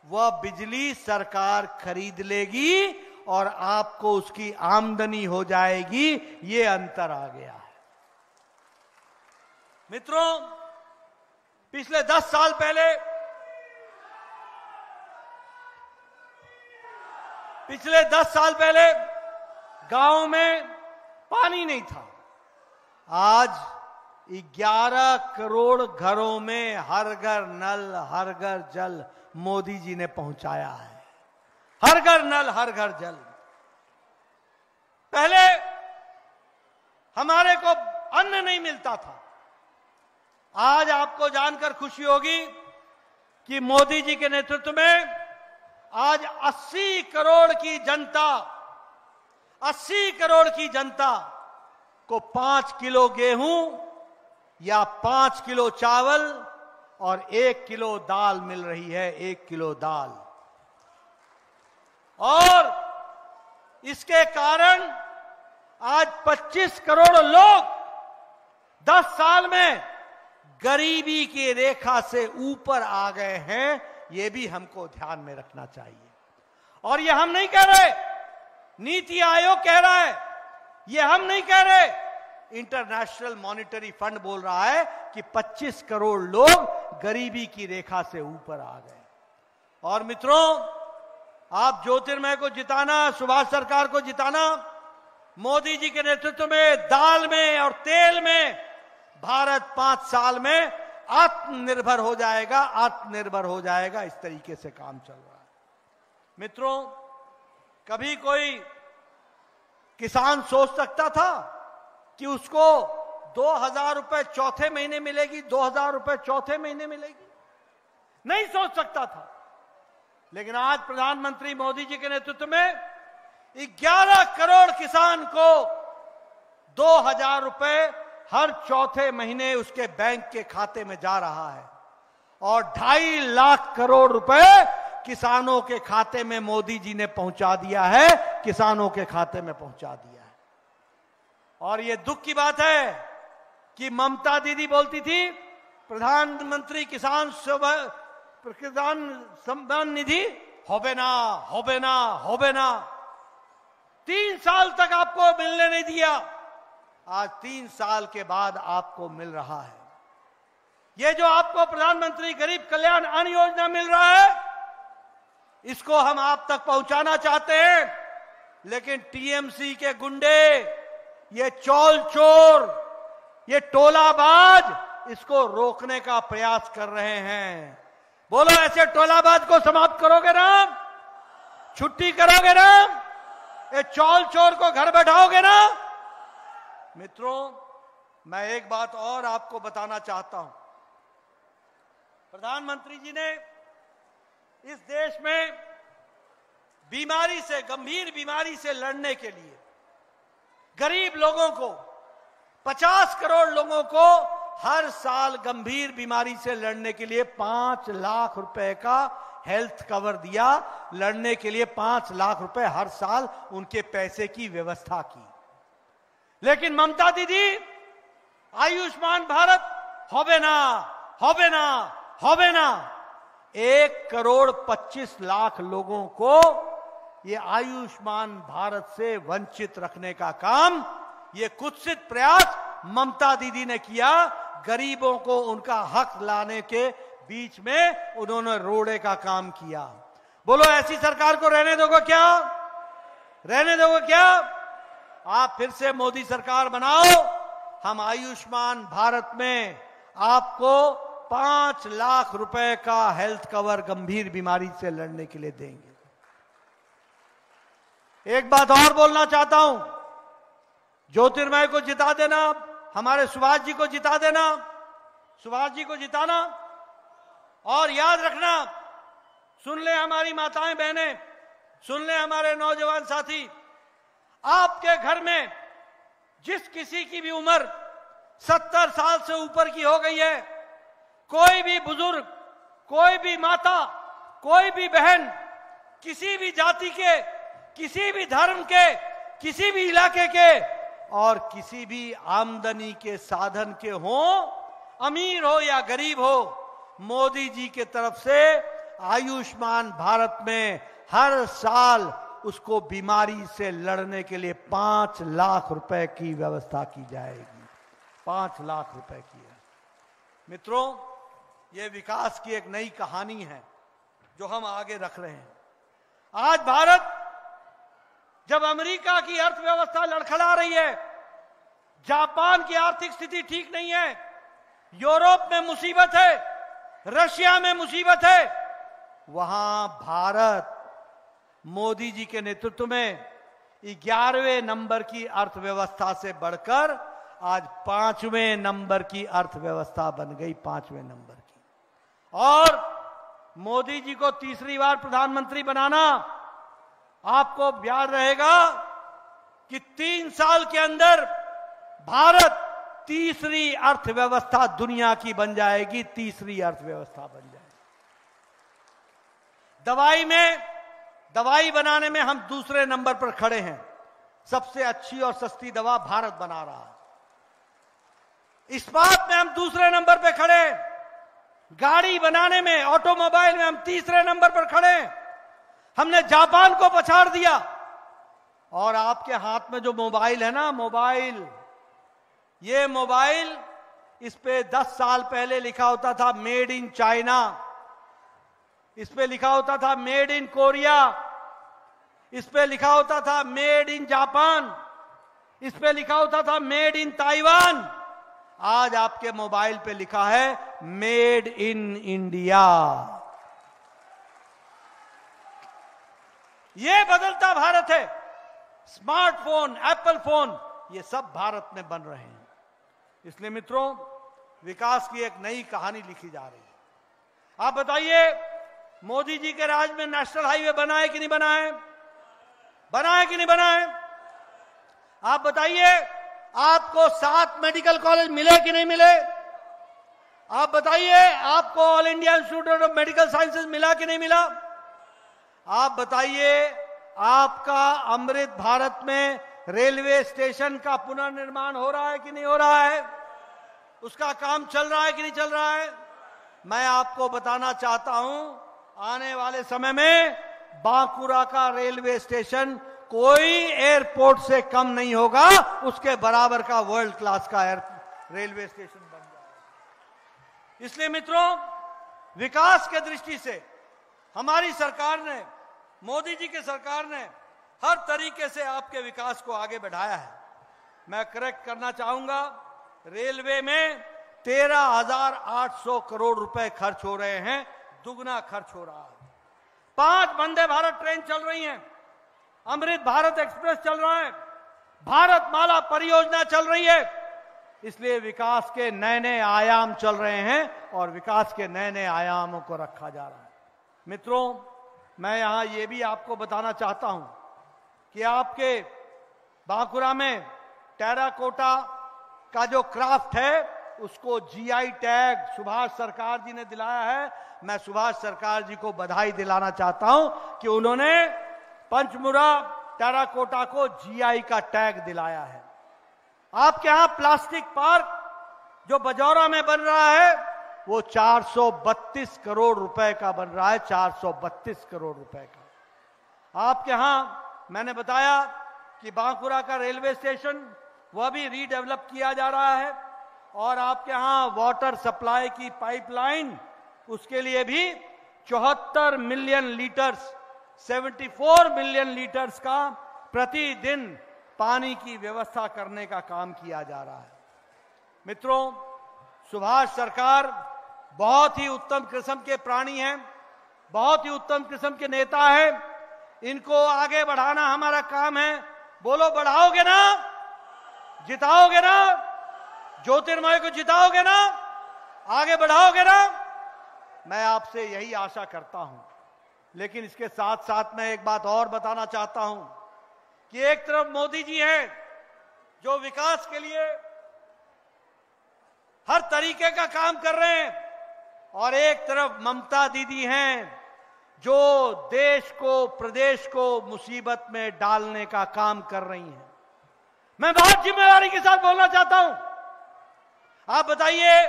वह बिजली सरकार खरीद लेगी और आपको उसकी आमदनी हो जाएगी। ये अंतर आ गया है। मित्रों, पिछले 10 साल पहले गांव में पानी नहीं था। आज 11 करोड़ घरों में हर घर नल हर घर जल मोदी जी ने पहुंचाया है। हर घर नल हर घर जल। पहले हमारे को अन्न नहीं मिलता था। आज आपको जानकर खुशी होगी कि मोदी जी के नेतृत्व में आज 80 करोड़ की जनता को 5 किलो गेहूं या 5 किलो चावल और 1 किलो दाल मिल रही है। 1 किलो दाल। और इसके कारण आज 25 करोड़ लोग 10 साल में गरीबी की रेखा से ऊपर आ गए हैं। यह भी हमको ध्यान में रखना चाहिए। और यह हम नहीं कह रहे, नीति आयोग कह रहा है, यह हम नहीं कह रहे, इंटरनेशनल मॉनिटरी फंड बोल रहा है कि 25 करोड़ लोग गरीबी की रेखा से ऊपर आ गए। और मित्रों, आप ज्योतिर्मय को जिताना, सुभाष सरकार को जिताना, मोदी जी के नेतृत्व में दाल में और तेल में भारत 5 साल में आत्मनिर्भर हो जाएगा। इस तरीके से काम चल रहा है। मित्रों, कभी कोई किसान सोच सकता था कि उसको 2000 रुपए चौथे महीने मिलेगी, 2000 रुपए चौथे महीने मिलेगी? नहीं सोच सकता था। लेकिन आज प्रधानमंत्री मोदी जी के नेतृत्व में 11 करोड़ किसान को 2000 रुपए हर चौथे महीने उसके बैंक के खाते में जा रहा है। और 2.5 लाख करोड़ रुपए किसानों के खाते में मोदी जी ने पहुंचा दिया है। किसानों के खाते में पहुंचा दिया है। और यह दुख की बात है कि ममता दीदी बोलती थी प्रधानमंत्री किसान सम्मान निधि होबे ना। 3 साल तक आपको मिलने नहीं दिया। आज 3 साल के बाद आपको मिल रहा है। यह जो आपको प्रधानमंत्री गरीब कल्याण अन्न योजना मिल रहा है, इसको हम आप तक पहुंचाना चाहते हैं। लेकिन टीएमसी के गुंडे, ये चौल चोर, ये टोलाबाज इसको रोकने का प्रयास कर रहे हैं। बोलो, ऐसे टोलाबाज को समाप्त करोगे ना? छुट्टी करोगे ना? ये चौल चोर को घर बैठाओगे ना? मित्रों, मैं एक बात और आपको बताना चाहता हूं। प्रधानमंत्री जी ने इस देश में गंभीर बीमारी से लड़ने के लिए गरीब लोगों को, 50 करोड़ लोगों को हर साल गंभीर बीमारी से लड़ने के लिए 5 लाख रुपए का हेल्थ कवर दिया। लड़ने के लिए 5 लाख रुपए हर साल उनके पैसे की व्यवस्था की। लेकिन ममता दीदी आयुष्मान भारत होबे ना। 1 करोड़ 25 लाख लोगों को ये आयुष्मान भारत से वंचित रखने का काम, ये कुत्सित प्रयास ममता दीदी ने किया। गरीबों को उनका हक लाने के बीच में उन्होंने रोड़े का काम किया। बोलो, ऐसी सरकार को रहने दोगे क्या? आप फिर से मोदी सरकार बनाओ। हम आयुष्मान भारत में आपको 5 लाख रुपए का हेल्थ कवर गंभीर बीमारी से लड़ने के लिए देंगे। एक बात और बोलना चाहता हूं, ज्योतिर्मय को जिता देना, हमारे सुभाष जी को जिता देना, सुभाष जी को जिताना। और याद रखना, सुन ले हमारी माताएं बहनें, सुन ले हमारे नौजवान साथी, आपके घर में जिस किसी की भी उम्र 70 साल से ऊपर की हो गई है, कोई भी बुजुर्ग, कोई भी माता, कोई भी बहन, किसी भी जाति के, किसी भी धर्म के, किसी भी इलाके के और किसी भी आमदनी के साधन के हो, अमीर हो या गरीब हो, मोदी जी के तरफ से आयुष्मान भारत में हर साल उसको बीमारी से लड़ने के लिए 5 लाख रुपए की व्यवस्था की जाएगी। 5 लाख रुपए की है। मित्रों, यह विकास की एक नई कहानी है जो हम आगे रख रहे हैं। आज भारत जब अमेरिका की अर्थव्यवस्था लड़खड़ा रही है, जापान की आर्थिक स्थिति ठीक नहीं है, यूरोप में मुसीबत है, रशिया में मुसीबत है, वहां भारत मोदी जी के नेतृत्व में 11वें नंबर की अर्थव्यवस्था से बढ़कर आज 5वें नंबर की अर्थव्यवस्था बन गई, 5वें नंबर की। और मोदी जी को तीसरी बार प्रधानमंत्री बनाना, आपको याद रहेगा कि 3 साल के अंदर भारत तीसरी अर्थव्यवस्था दुनिया की बन जाएगी, तीसरी अर्थव्यवस्था बन जाएगी। दवाई बनाने में हम दूसरे नंबर पर खड़े हैं, सबसे अच्छी और सस्ती दवा भारत बना रहा है। इस्पात में हम दूसरे नंबर पर खड़े हैं, गाड़ी बनाने में, ऑटोमोबाइल में हम तीसरे नंबर पर खड़े हैं। हमने जापान को पछाड़ दिया। और आपके हाथ में जो मोबाइल है ना, मोबाइल, ये मोबाइल, इस पे 10 साल पहले लिखा होता था मेड इन चाइना, इस पे लिखा होता था मेड इन कोरिया, इस पे लिखा होता था मेड इन जापान, इस पे लिखा होता था मेड इन ताइवान। आज आपके मोबाइल पे लिखा है मेड इन इंडिया। ये बदलता भारत है। स्मार्टफोन, एप्पल फोन, ये सब भारत में बन रहे हैं। इसलिए मित्रों, विकास की एक नई कहानी लिखी जा रही है। आप बताइए, मोदी जी के राज में नेशनल हाईवे बना है कि नहीं बना है? बना है कि नहीं बना है? आप बताइए, आपको 7 मेडिकल कॉलेज मिले कि नहीं मिले? आप बताइए, आपको all India institute of medical sciences मिला कि नहीं मिला? आप बताइए, आपका अमृत भारत में रेलवे स्टेशन का पुनर्निर्माण हो रहा है कि नहीं हो रहा है? उसका काम चल रहा है कि नहीं चल रहा है? मैं आपको बताना चाहता हूं, आने वाले समय में बांकुरा का रेलवे स्टेशन कोई एयरपोर्ट से कम नहीं होगा, उसके बराबर का वर्ल्ड क्लास का रेलवे स्टेशन बन जाएगा। इसलिए मित्रों, विकास के दृष्टि से हमारी सरकार ने, मोदी जी की सरकार ने हर तरीके से आपके विकास को आगे बढ़ाया है। मैं करेक्ट करना चाहूंगा, रेलवे में 13,800 करोड़ रुपए खर्च हो रहे हैं, दुगना खर्च हो रहा है। 5 वंदे भारत ट्रेन चल रही हैं, अमृत भारत एक्सप्रेस चल रहा है, भारत माला परियोजना चल रही है। इसलिए विकास के नए नए आयाम चल रहे हैं और विकास के नए नए आयामों को रखा जा रहा है। मित्रों, मैं यहां ये भी आपको बताना चाहता हूं कि आपके बांकुरा में टेराकोटा का जो क्राफ्ट है, उसको जीआई टैग सुभाष सरकार जी ने दिलाया है। मैं सुभाष सरकार जी को बधाई दिलाना चाहता हूं कि उन्होंने पंचमुरा टेराकोटा को जीआई का टैग दिलाया है। आपके यहां प्लास्टिक पार्क जो बजौरा में बन रहा है, वो 432 करोड़ रुपए का बन रहा है, 432 करोड़ रुपए का। आपके यहां मैंने बताया कि बांकुरा का रेलवे स्टेशन वह भी रीडेवलप किया जा रहा है, और आपके यहां वाटर सप्लाई की पाइपलाइन, उसके लिए भी 74 मिलियन लीटर्स, 74 मिलियन लीटर्स का प्रतिदिन पानी की व्यवस्था करने का काम किया जा रहा है। मित्रों, सुभाष सरकार बहुत ही उत्तम किस्म के प्राणी हैं, बहुत ही उत्तम किस्म के नेता हैं। इनको आगे बढ़ाना हमारा काम है। बोलो, बढ़ाओगे ना? जिताओगे ना? ज्योतिर्मय को जिताओगे ना? आगे बढ़ाओगे ना? मैं आपसे यही आशा करता हूं। लेकिन इसके साथ साथ मैं एक बात और बताना चाहता हूं कि एक तरफ मोदी जी हैं जो विकास के लिए हर तरीके का काम कर रहे हैं, और एक तरफ ममता दीदी हैं जो देश को, प्रदेश को मुसीबत में डालने का काम कर रही हैं। मैं बहुत जिम्मेदारी के साथ बोलना चाहता हूं। आप बताइए,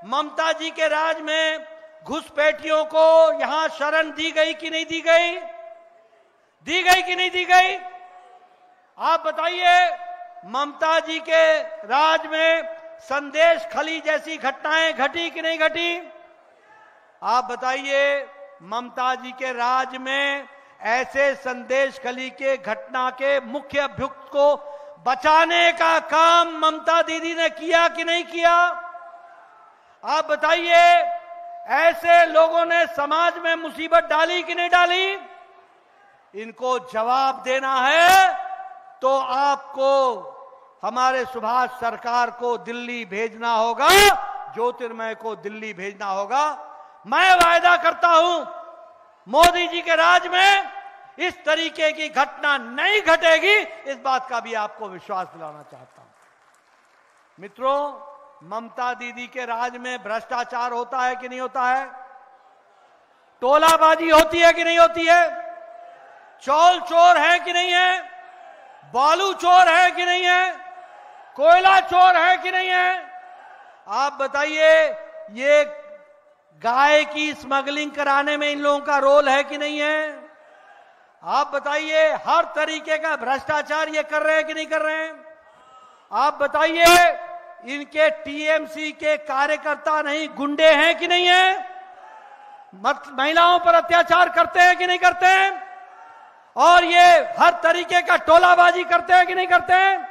ममता जी के राज में घुसपैठियों को यहां शरण दी गई कि नहीं दी गई? दी गई कि नहीं दी गई? आप बताइए, ममता जी के राज में संदेश खली जैसी घटनाएं घटी कि नहीं घटी? आप बताइए, ममता जी के राज में ऐसे संदेश खली के घटना के मुख्य अभियुक्त को बचाने का काम ममता दीदी ने किया कि नहीं किया? आप बताइए, ऐसे लोगों ने समाज में मुसीबत डाली कि नहीं डाली? इनको जवाब देना है तो आपको हमारे सुभाष सरकार को दिल्ली भेजना होगा, ज्योतिर्मय को दिल्ली भेजना होगा। मैं वायदा करता हूं मोदी जी के राज में इस तरीके की घटना नहीं घटेगी, इस बात का भी आपको विश्वास दिलाना चाहता हूं। मित्रों, ममता दीदी के राज में भ्रष्टाचार होता है कि नहीं होता है? टोलाबाजी होती है कि नहीं होती है? चौल चोर है कि नहीं है? बालू चोर है कि नहीं है? कोयला चोर है कि नहीं है? आप बताइए, ये गाय की स्मगलिंग कराने में इन लोगों का रोल है कि नहीं है? आप बताइए, हर तरीके का भ्रष्टाचार ये कर रहे हैं कि नहीं कर रहे हैं? आप बताइए, इनके टीएमसी के कार्यकर्ता नहीं गुंडे हैं कि नहीं है? महिलाओं पर अत्याचार करते हैं कि नहीं करते हैं? और ये हर तरीके का टोलाबाजी करते हैं कि नहीं करते हैं?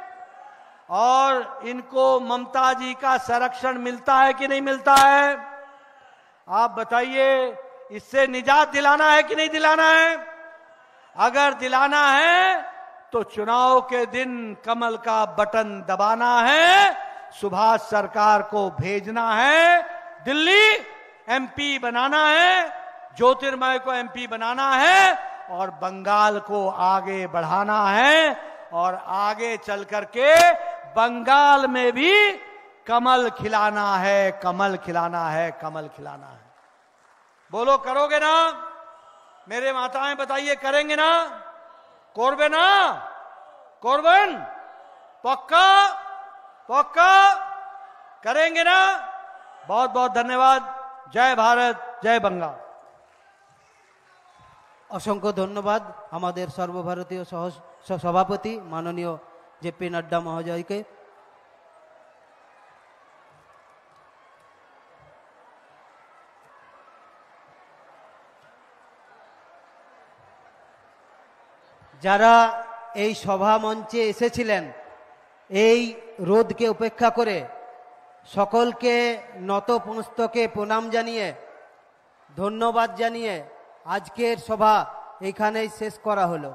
और इनको ममता जी का संरक्षण मिलता है कि नहीं मिलता है? आप बताइए, इससे निजात दिलाना है कि नहीं दिलाना है? अगर दिलाना है तो चुनाव के दिन कमल का बटन दबाना है, सुभाष सरकार को भेजना है दिल्ली, एमपी बनाना है, ज्योतिर्मय को एमपी बनाना है और बंगाल को आगे बढ़ाना है, और आगे चल करके बंगाल में भी कमल खिलाना है, कमल खिलाना है, कमल खिलाना है। बोलो, करोगे ना? मेरे माताएं बताइए, करेंगे ना? कोरबे ना? कोरबन? पक्का? पक्का करेंगे ना? बहुत बहुत धन्यवाद। जय भारत, जय बंगाल। অসংখ্য ধন্যবাদ আমাদের সর্বভারতীয় সভাপতি মাননীয় জেপি নাড্ডা মহোদয়কে। যারা এই সভা মঞ্চে এসেছিলেন, এই রোদকে উপেক্ষা করে সকলকে নতমস্তকে প্রণাম জানিয়ে, ধন্যবাদ জানিয়ে আজকের সভা এখানেই শেষ করা হলো।